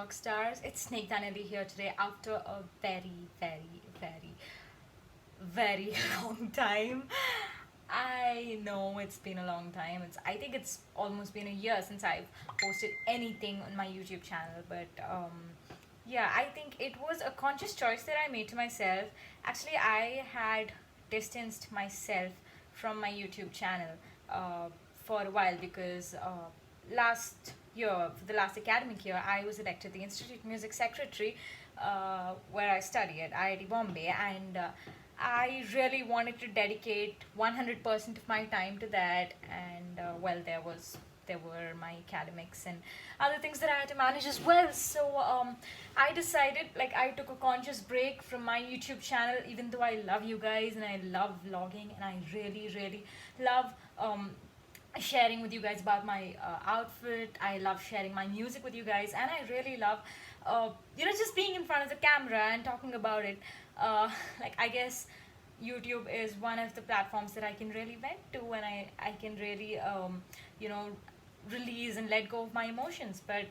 rock stars. It's Snigdha Nelli here today after a very long time. I know it's been a long time. I think it's almost been a year since I've posted anything on my YouTube channel, but yeah, I think it was a conscious choice that I made to myself. Actually, I had distanced myself from my YouTube channel uh, for a while because last year, for the last academic year, I was elected the Institute Music Secretary where I study at IIT Bombay, and I really wanted to dedicate 100% of my time to that. And well, there were my academics and other things that I had to manage as well. So I decided, like, I took a conscious break from my YouTube channel, even though I love you guys and I love vlogging and I really love sharing with you guys about my outfit. I love sharing my music with you guys, and I really love just being in front of the camera and talking about it. Like, I guess YouTube is one of the platforms that I can really vent to, and I can really you know release and let go of my emotions. But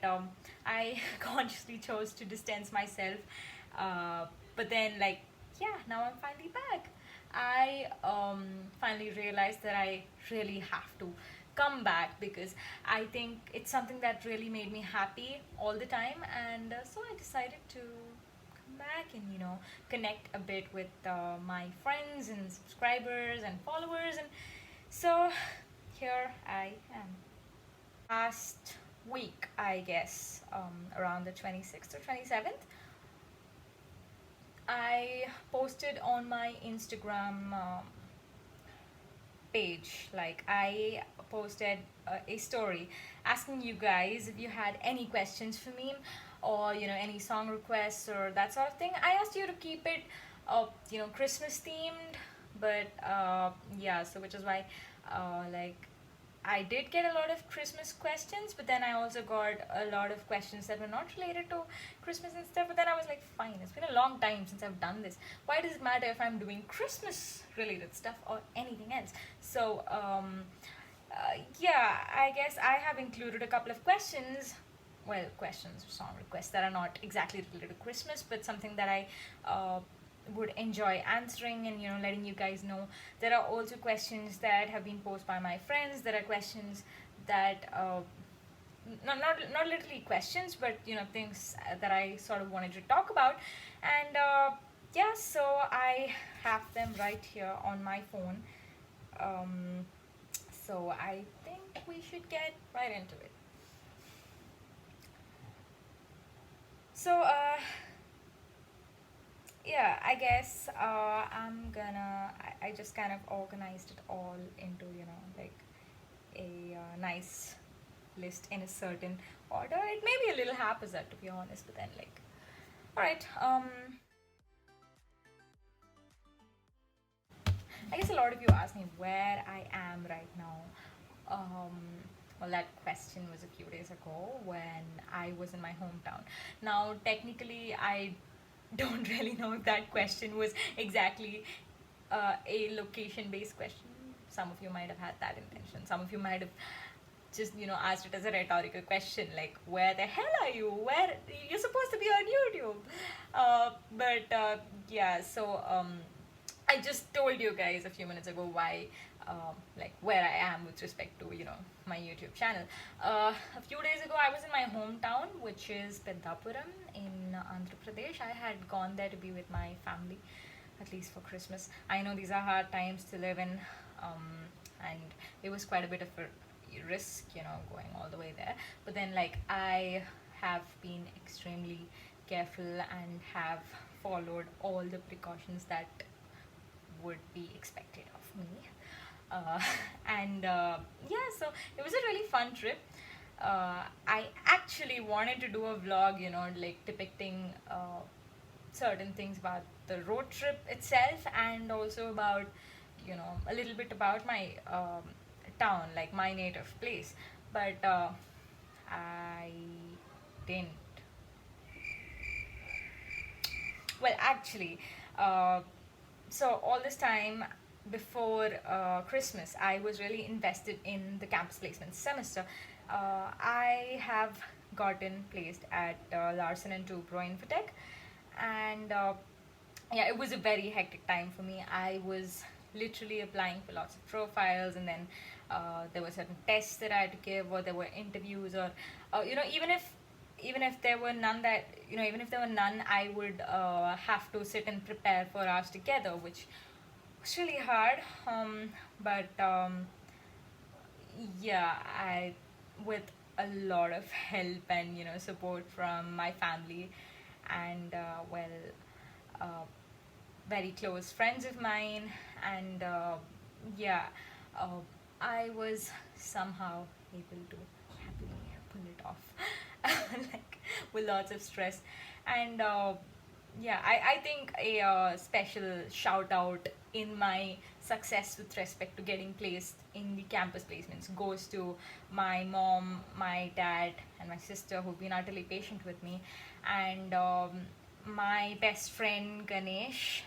I consciously chose to distance myself. But then, like, yeah, now I'm finally back. I finally realized that I really have to come back because I think it's something that really made me happy all the time, and so I decided to come back and connect a bit with my friends and subscribers and followers, and so here I am. Last week, I guess, around the 26th or 27th, I posted on my Instagram page, like, I posted a story asking you guys if you had any questions for me, or any song requests or that sort of thing. I asked you to keep it Christmas themed, but yeah, so which is why like, I did get a lot of Christmas questions, but then I also got a lot of questions that were not related to Christmas and stuff. But then I was like, fine, it's been a long time since I've done this. Why does it matter if I'm doing Christmas related stuff or anything else? So, yeah, I guess I have included a couple of questions. Well, questions or song requests that are not exactly related to Christmas, but something that I would enjoy answering and letting you guys know. There are also questions that have been posed by my friends. There are questions that not literally questions, but things that I sort of wanted to talk about, and yeah, so I have them right here on my phone. um, so I think we should get right into it. So yeah, I guess I just kind of organized it all into like a nice list in a certain order. It may be a little haphazard, to be honest, but then, like, all right. I guess a lot of you asked me where I am right now. um well, that question was a few days ago when I was in my hometown. Now, technically, I don't really know if that question was exactly a location based question. Some of you might have had that intention. Some of you might have just asked it as a rhetorical question, like, where the hell are you? Where you're supposed to be on YouTube? But yeah, so I just told you guys a few minutes ago why, like, where I am with respect to my YouTube channel. A few days ago, I was in my hometown, which is Peddhapuram in Andhra Pradesh. I had gone there to be with my family, at least for Christmas. I know these are hard times to live in, and it was quite a bit of a risk, going all the way there. But then, like, I have been extremely careful and have followed all the precautions that would be expected of me. Uh, and yeah, so it was a really fun trip. I actually wanted to do a vlog, like, depicting certain things about the road trip itself, and also about, a little bit about my town, like my native place. But I didn't. Well, actually, uh, so all this time before Christmas, I was really invested in the campus placement semester. I have gotten placed at Larson and Toubro Infotech, and yeah, it was a very hectic time for me. I was literally applying for lots of profiles, and then there were certain tests that I had to give, or there were interviews, or even if there were none even if there were none, I would have to sit and prepare for hours together, which was really hard. But yeah, I with a lot of help and support from my family, and uh, very close friends of mine, and yeah, uh, I was somehow able to happily pull it off, like with lots of stress, and yeah, I think a special shout out in my success with respect to getting placed in the campus placements goes to my mom, my dad, and my sister, who've been utterly patient with me, and my best friend Ganesh,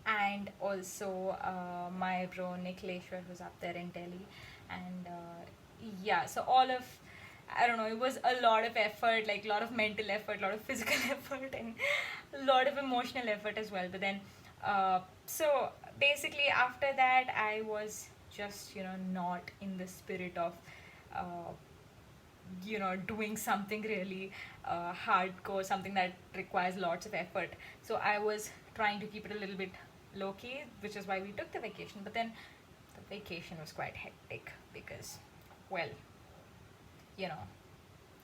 and also my bro Nikleshwar, who's up there in Delhi, and yeah, so all of, I don't know, it was a lot of effort, like a lot of mental effort, a lot of physical effort, and a lot of emotional effort as well. But then, so basically, after that, I was just not in the spirit of uh, doing something really hardcore, something that requires lots of effort. So I was trying to keep it a little bit low key, which is why we took the vacation. But then the vacation was quite hectic because, well, you know,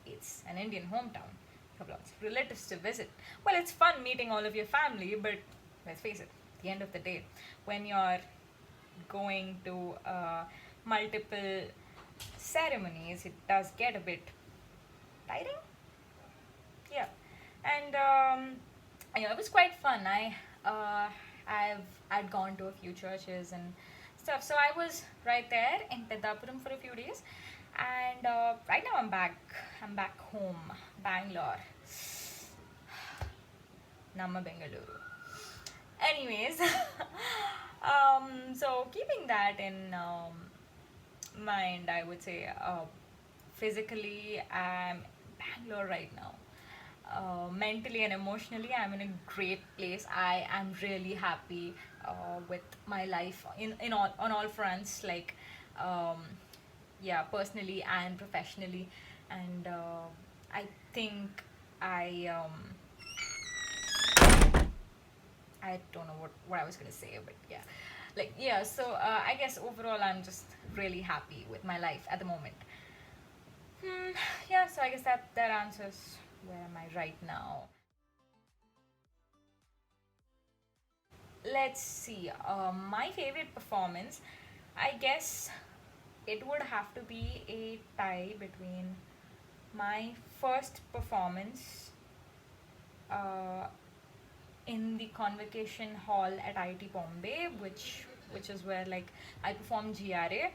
it's an Indian hometown. You have lots of relatives to visit. Well, it's fun meeting all of your family, but let's face it, at the end of the day, when you're going to multiple ceremonies, it does get a bit tiring. Yeah, and it was quite fun. I'd gone to a few churches and stuff, so I was right there in Pedapuram for a few days, and right now I'm back. I'm back home, Bangalore, Namma Bengaluru. Anyways, so keeping that in mind, I would say physically I'm Bangalore right now. Mentally and emotionally, I'm in a great place. I am really happy with my life in all on all fronts, like um, yeah, personally and professionally, and I think I I don't know what I was gonna say, but yeah, like yeah. So I guess overall, I'm just really happy with my life at the moment. Yeah, so I guess that answers where am I right now. Let's see. My favorite performance, I guess it would have to be a tie between my first performance uh, in the convocation hall at IIT Bombay, which is where like I performed GRA,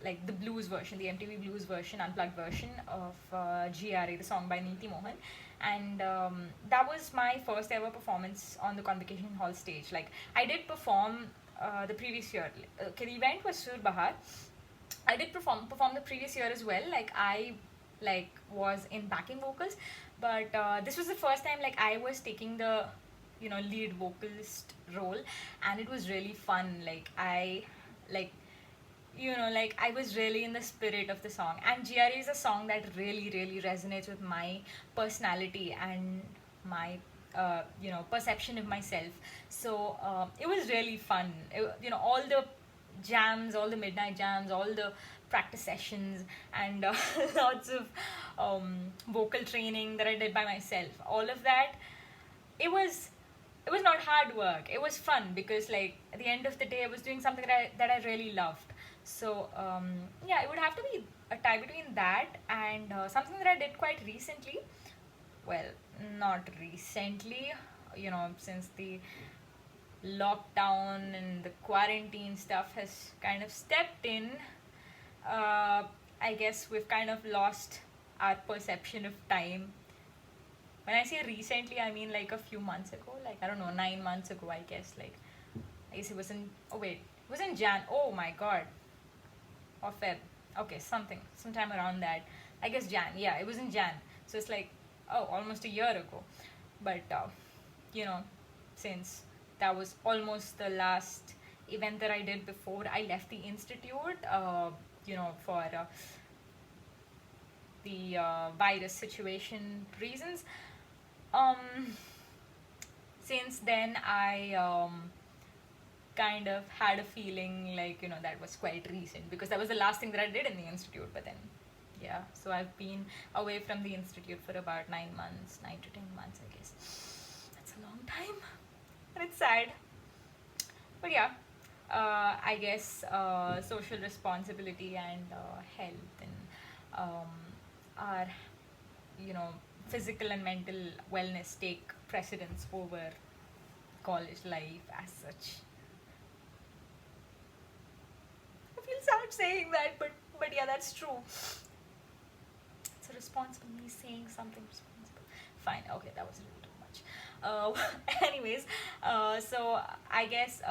like the blues version, the MTV blues version, unplugged version of GRA, the song by Neeti Mohan, and that was my first ever performance on the convocation hall stage. Like I did perform the previous year. Okay, the event was Sur Bahar. I did perform the previous year as well. Like I was in backing vocals, but this was the first time like I was taking the lead vocalist role, and it was really fun. Like like I was really in the spirit of the song, and GRE is a song that really resonates with my personality and my perception of myself. So it was really fun. All the jams, all the midnight jams, all the practice sessions, and lots of vocal training that I did by myself. All of that, it was not hard work. It was fun because like at the end of the day, I was doing something that I really loved. So yeah, it would have to be a tie between that and something that I did quite recently. Well, not recently, since the lockdown and the quarantine stuff has kind of stepped in. uh, I guess we've kind of lost our perception of time. When I say recently, I mean like a few months ago, like I don't know, 9 months ago, I guess. Like, I guess it was in, oh wait, it was in Jan, oh my god, or Feb. Okay, sometime around that. I guess Jan. Yeah, it was in Jan. So it's like, oh, almost a year ago. But you know, since that was almost the last event that I did before I left the institute, for the virus situation reasons. Um, since then, I kind of had a feeling like, that was quite recent because that was the last thing that I did in the institute. But then, yeah, so I've been away from the institute for about 9 months, 9 to 10 months, I guess. That's a long time, and it's sad. But yeah, I guess social responsibility and health and our, you know, physical and mental wellness take precedence over college life as such. I feel sad saying that, but yeah, that's true. It's a responsible me saying something responsible. Fine, okay, that was a little too much. Anyways, so I guess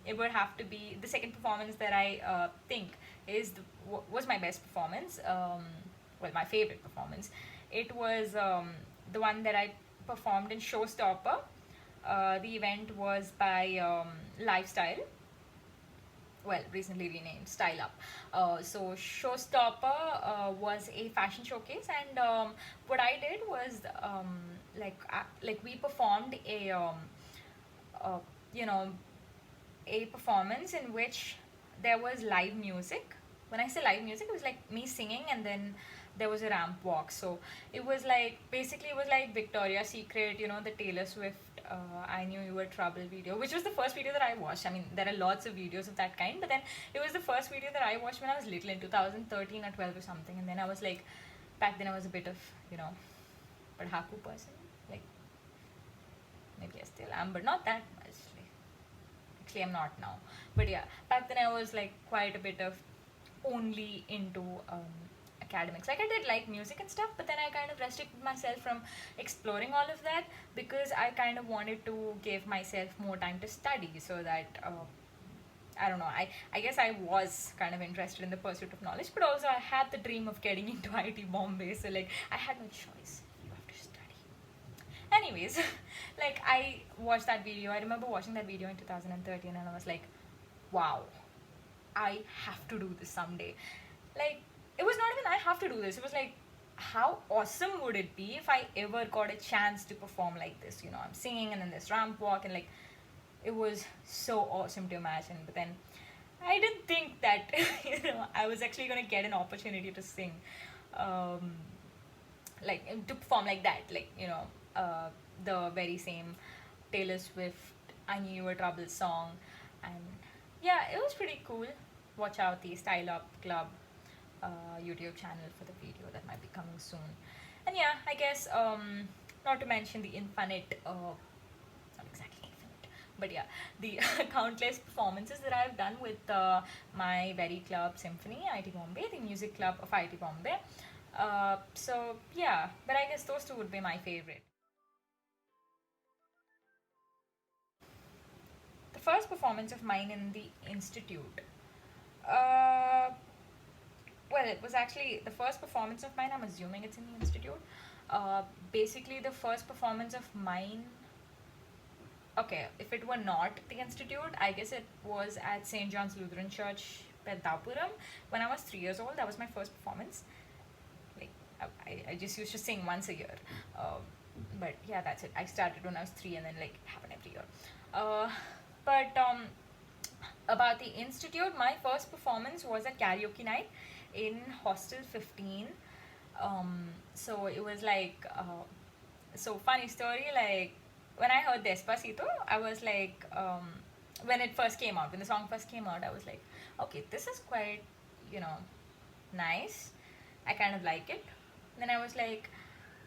it would have to be the second performance that I think was my best performance. Well, my favorite performance. It was the one that I performed in Showstopper. The event was by Lifestyle, well, recently renamed Style Up. So Showstopper was a fashion showcase, and what I did was like we performed uh, you know a performance in which there was live music. When I say live music, it was like me singing, and then there was a ramp walk. So it was like, basically it was like Victoria's Secret, the Taylor Swift I Knew You Were Trouble video, which was the first video that I watched. I mean, there are lots of videos of that kind, but then it was the first video that I watched when I was little, in 2013 or 12 or something. And then I was like, back then I was a bit of, Padhaku person. Like, maybe I still am, but not that much. Like, actually, I'm not now. But yeah, back then I was like quite a bit of only into academics. Like, I did like music and stuff, but then I kind of restricted myself from exploring all of that because I kind of wanted to give myself more time to study, so that I don't know, I guess I was kind of interested in the pursuit of knowledge, but also I had the dream of getting into IT Bombay, so like I had no choice. You have to study. Anyways, like I watched that video. I remember watching that video in 2013, and I was like, wow, I have to do this someday. Like, it was not even I have to do this. It was like, how awesome would it be if I ever got a chance to perform like this? I'm singing and then this ramp walk, and like, it was so awesome to imagine. But then I didn't think that, I was actually going to get an opportunity to sing, like, to perform like that. Like, the very same Taylor Swift I Knew You Were Trouble song. And yeah, it was pretty cool. Watch out the Style Up Club YouTube channel for the video that might be coming soon. And yeah, I guess not to mention the infinite, not exactly infinite, but yeah, the countless performances that I've done with my very club Symphony IT Bombay, the music club of IT Bombay. So yeah, but I guess those two would be my favorite. The first performance of mine in the institute. Uh, well, it was actually the first performance of mine. I'm assuming it's in the institute. Basically, the first performance of mine. Okay, if it were not the institute, I guess it was at St. John's Lutheran Church, Pedapuram. When I was 3 years old, that was my first performance. Like, I just used to sing once a year. But yeah, that's it. I started when I was 3, and then like it happened every year. But about the institute, my first performance was a karaoke night in Hostel 15. So it was like, so funny story, like when I heard Despacito, I was like, when it first came out, when the song first came out, I was like, okay, this is quite, nice. I kind of like it. Then I was like,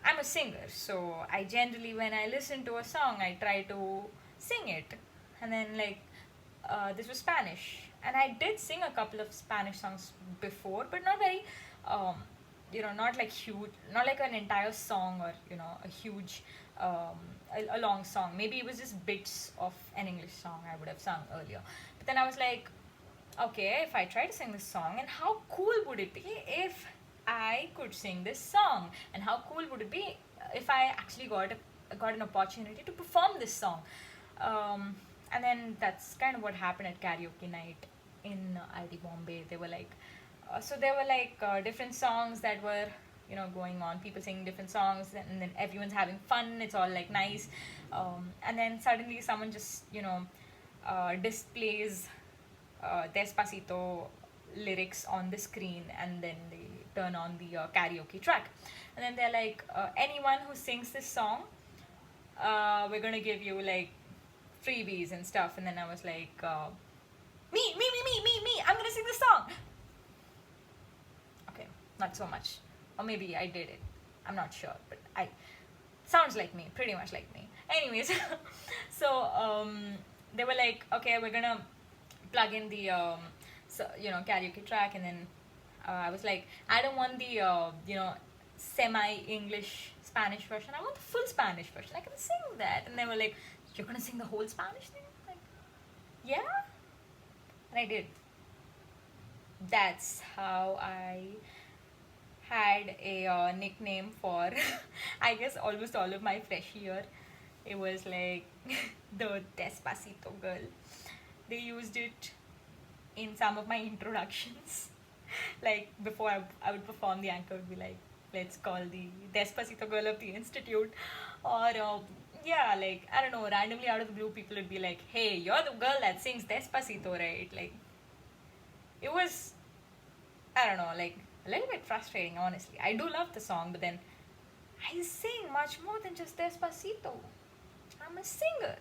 I'm a singer, so I generally, when I listen to a song, I try to sing it. And then, like, this was Spanish. And I did sing a couple of Spanish songs before, but not very, not like huge, not like an entire song or, a huge, a long song. Maybe it was just bits of an English song I would have sung earlier. But then I was like, okay, if I try to sing this song, and how cool would it be if I could sing this song, and how cool would it be if I actually got an opportunity to perform this song. um, and then that's kind of what happened at karaoke night in IT Bombay. They were like, so there were like different songs that were, going on. People singing different songs, and then everyone's having fun. It's all like nice. And then suddenly someone just, displays Despacito lyrics on the screen, and then they turn on the karaoke track, and then they're like, anyone who sings this song, we're gonna give you like freebies and stuff. And then I was like, me, I'm gonna sing this song. Okay, not so much, or maybe I did it. I'm not sure, but I sounds like me, pretty much like me. Anyways, so they were like, okay, we're gonna plug in the karaoke track, and then I was like, I don't want the semi English Spanish version. I want the full Spanish version. I can sing that. And they were like, you're gonna sing the whole Spanish thing? Like, yeah. And I did. That's how I had a nickname for I guess almost all of my fresh year. It was like the Despacito girl. They used it in some of my introductions. Like before I would perform, the anchor would be like, let's call the Despacito girl of the institute. Or yeah, like, I don't know, randomly out of the blue, people would be like, hey, you're the girl that sings Despacito, right? Like, it was, I don't know, like a little bit frustrating, honestly. I do love the song, but then I sing much more than just Despacito. I'm a singer.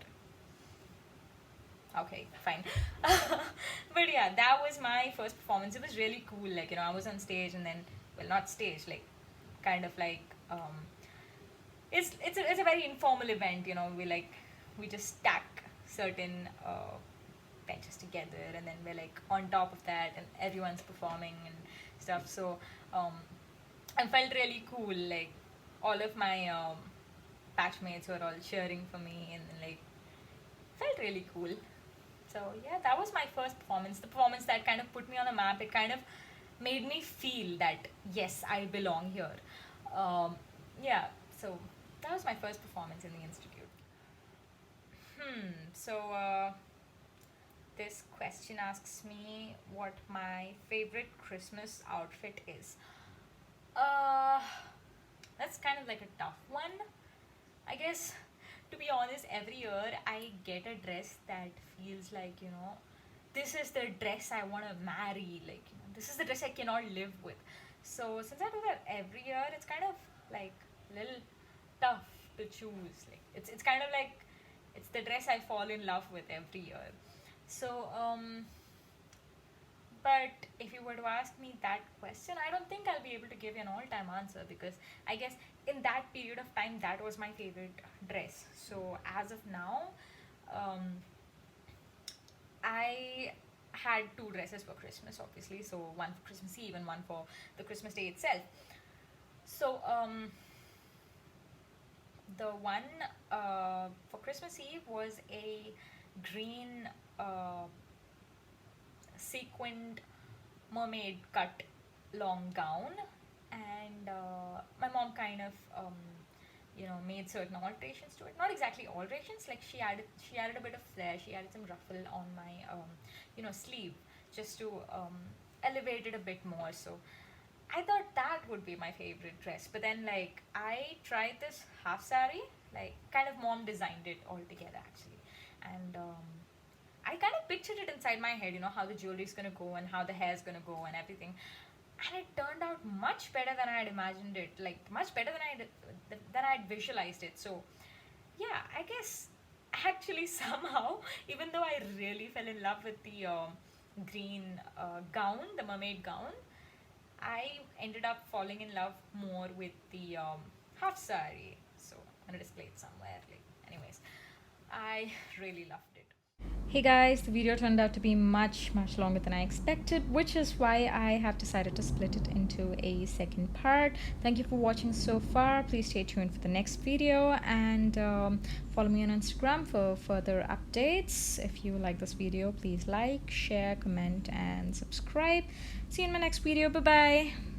Okay, fine. But yeah, that was my first performance. It was really cool. Like, I was on stage, and then, well, not stage, like, kind of like, it's a very informal event. We just stack certain benches together, and then we're like on top of that, and everyone's performing and stuff. So I felt really cool. Like, all of my batchmates were all cheering for me, and like, felt really cool. So yeah, that was my first performance. The performance that kind of put me on the map. It kind of made me feel that yes, I belong here. Yeah, so that was my first performance in the institute. So this question asks me what my favorite Christmas outfit is. Uh, that's kind of like a tough one. I guess, to be honest, every year I get a dress that feels like, this is the dress I want to marry. Like, this is the dress I cannot live with. So, since I do that every year, it's kind of like a little tough to choose. Like, it's kind of like it's the dress I fall in love with every year. So, but if you were to ask me that question, I don't think I'll be able to give you an all-time answer, because I guess in that period of time, that was my favorite dress. So as of now, I had two dresses for Christmas, obviously. So one for Christmas Eve and one for the Christmas Day itself. So the one for Christmas Eve was a green sequined mermaid cut long gown, and my mom kind of made certain alterations to it. Not exactly alterations, like she added a bit of flair. She added some ruffle on my sleeve, just to elevate it a bit more. So I thought that would be my favorite dress. But then, like, I tried this half sari, like, kind of mom designed it all together actually, and I kind of pictured it inside my head, how the jewelry's gonna go and how the hair's gonna go and everything. And it turned out much better than I had imagined it, like much better than I'd visualized it. So yeah, I guess actually somehow, even though I really fell in love with the green gown, the mermaid gown, I ended up falling in love more with the half sari. So I'm gonna display it somewhere. Like, anyways, I really loved it. Hey guys, the video turned out to be much longer than I expected, which is why I have decided to split it into a second part. Thank you for watching so far. Please stay tuned for the next video, and follow me on Instagram for further updates. If you like this video, please like, share, comment, and subscribe. See you in my next video. Bye bye.